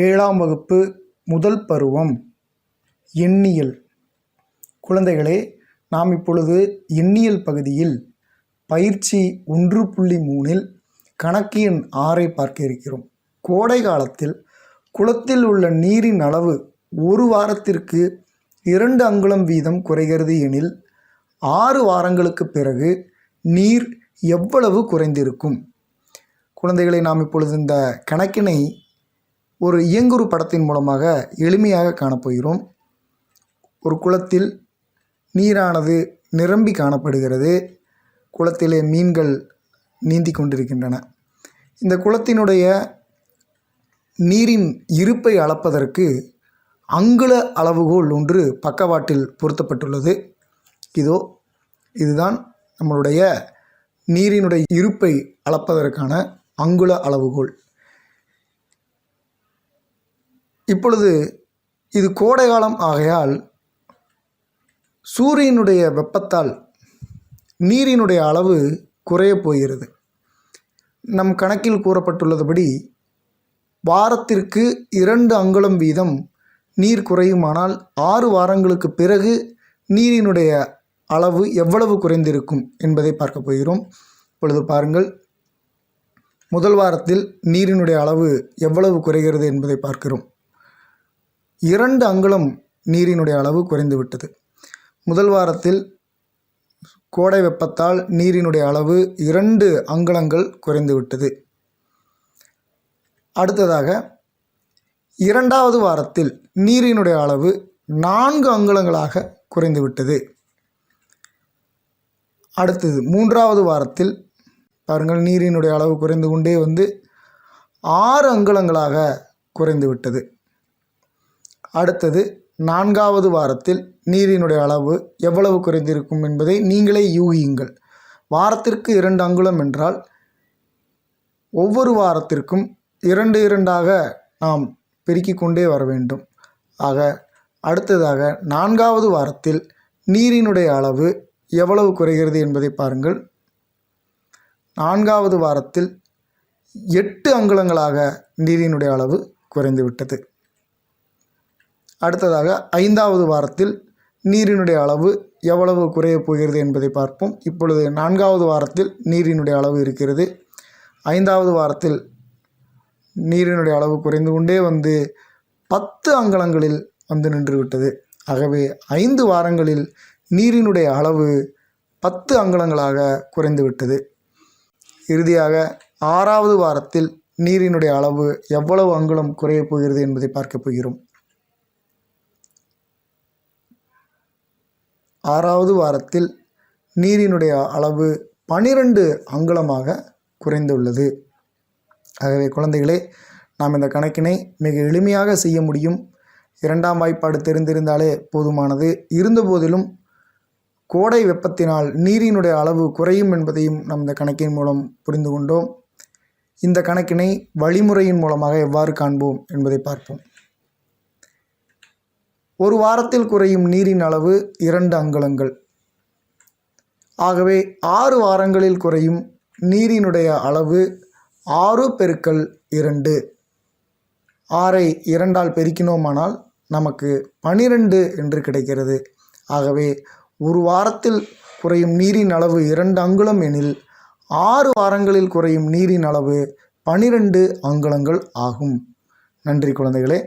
ஏழாம் வகுப்பு முதல் பருவம் எண்ணியல். குழந்தைகளே, நாம் இப்பொழுது எண்ணியல் பகுதியில் பயிற்சி 1.3 கணக்கு எண் 6 பார்க்க இருக்கிறோம். கோடை காலத்தில் குளத்தில் உள்ள நீரின் அளவு ஒரு வாரத்திற்கு 2 அங்குலம் வீதம் குறைகிறது எனில் 6 வாரங்களுக்கு பிறகு நீர் எவ்வளவு குறைந்திருக்கும்? குழந்தைகளை, நாம் இப்பொழுது இந்த கணக்கினை ஒரு இயங்குறு படத்தின் மூலமாக எளிமையாக காணப்போகிறோம். ஒரு குளத்தில் நீரானது நிரம்பி காணப்படுகிறது. குளத்திலே மீன்கள் நீந்தி கொண்டிருக்கின்றன. இந்த குளத்தினுடைய நீரின் இருப்பை அளப்பதற்கு அங்குல அளவுகோல் ஒன்று பக்கவாட்டில் பொருத்தப்பட்டுள்ளது. இதுதான் நம்மளுடைய நீரினுடைய இருப்பை அளப்பதற்கான அங்குல அளவுகோல். இப்பொழுது இது கோடை காலம் ஆகையால் சூரியனுடைய வெப்பத்தால் நீரினுடைய அளவு குறையப் போகிறது. நம் கணக்கில் கூறப்பட்டுள்ளதுபடி வாரத்திற்கு 2 அங்குலம் வீதம் நீர் குறையுமானால் 6 வாரங்களுக்கு பிறகு நீரினுடைய அளவு எவ்வளவு குறைந்திருக்கும் என்பதை பார்க்க போகிறோம். இப்பொழுது பாருங்கள், முதல் வாரத்தில் நீரினுடைய அளவு எவ்வளவு குறைகிறது என்பதை பார்க்கிறோம். 2 அங்குலம் நீரினுடைய அளவு குறைந்துவிட்டது. முதல் வாரத்தில் கோடை வெப்பத்தால் நீரினுடைய அளவு 2 அங்குலங்கள் குறைந்துவிட்டது. அடுத்ததாக 2வது வாரத்தில் நீரினுடைய அளவு 4 அங்குலங்களாக குறைந்துவிட்டது. அடுத்தது 3வது வாரத்தில் பாருங்கள், நீரினுடைய அளவு குறைந்து கொண்டே வந்து 6 அங்குலங்களாக குறைந்துவிட்டது. அடுத்தது 4வது வாரத்தில் நீரினுடைய அளவு எவ்வளவு குறைந்திருக்கும் என்பதை நீங்களே யூகியுங்கள். வாரத்திற்கு 2 அங்குலம் என்றால் ஒவ்வொரு வாரத்திற்கும் 2 நாம் பெருக்கிக் கொண்டே வர வேண்டும். ஆக அடுத்ததாக 4வது வாரத்தில் நீரினுடைய அளவு எவ்வளவு குறைகிறது என்பதை பாருங்கள். 4வது வாரத்தில் 8 அங்குலங்களாக நீரினுடைய அளவு குறைந்துவிட்டது. அடுத்ததாக 5வது வாரத்தில் நீரினுடைய அளவு எவ்வளவு குறையப் போகிறது என்பதை பார்ப்போம். இப்பொழுது 4வது வாரத்தில் நீரினுடைய அளவு இருக்கிறது. 5வது வாரத்தில் நீரினுடைய அளவு குறைந்து கொண்டே வந்து 10 அங்குலங்களில் வந்து நின்றுவிட்டது. ஆகவே 5 வாரங்களில் நீரினுடைய அளவு 10 அங்குலங்களாக குறைந்துவிட்டது. இறுதியாக 6வது வாரத்தில் நீரினுடைய அளவு எவ்வளவு அங்குலம் குறையப் போகிறது என்பதை பார்க்க போகிறோம். 6வது வாரத்தில் நீரினுடைய அளவு 12 அங்குலமாக குறைந்துள்ளது. ஆகவே குழந்தைகளே, நாம் இந்த கணக்கினை மிக எளிமையாக செய்ய முடியும். 2ஆம் வாய்ப்பாடு தெரிந்திருந்தாலே போதுமானது. இருந்தபோதிலும் கோடை வெப்பத்தினால் நீரினுடைய அளவு குறையும் என்பதையும் நாம் இந்த கணக்கின் மூலம் புரிந்து கொண்டோம். இந்த கணக்கினை வழிமுறையின் மூலமாக எவ்வாறு காண்போம் என்பதை பார்ப்போம். ஒரு வாரத்தில் குறையும் நீரின் அளவு 2 அங்குலங்கள். ஆகவே 6 வாரங்களில் குறையும் நீரினுடைய அளவு 6 × 2. 6ஐ 2ஆல் பெருக்கினோமானால் நமக்கு 12 என்று கிடைக்கிறது. ஆகவே ஒரு வாரத்தில் குறையும் நீரின் அளவு 2 அங்குலம் எனில் 6 வாரங்களில் குறையும் நீரின் அளவு 12 அங்குலங்கள் ஆகும். நன்றி குழந்தைகளே.